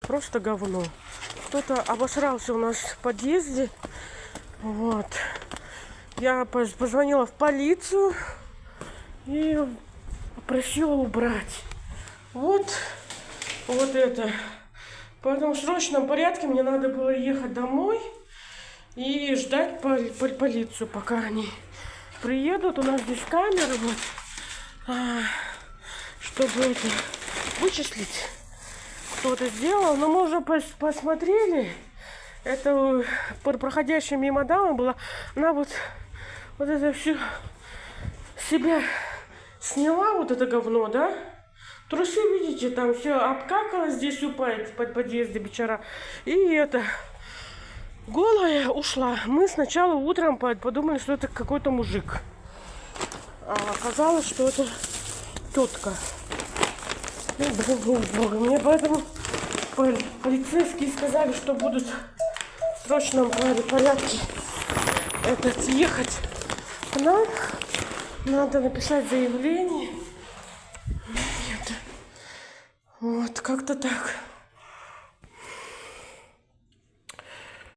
просто говно. Кто-то обосрался у нас в подъезде. Вот. Я позвонила в полицию и попросила убрать. Вот это. Поэтому в срочном порядке мне надо было ехать домой и ждать полицию, пока они приедут. У нас здесь камеры, вот, чтобы это вычислить, кто это сделал. Но мы уже посмотрели. Это проходящая мимо дама была. Она вот это все себя сняла, вот это говно, да? Трусы, видите, там все обкакало здесь упает под подъезде бичара. И это голая ушла. Мы сначала утром подумали, что это какой-то мужик. А оказалось, что это тетка. Ну, блин, мне поэтому полицейские сказали, что будут в срочном порядке ехать к нам. Надо написать заявление. Нет. Вот, как-то так.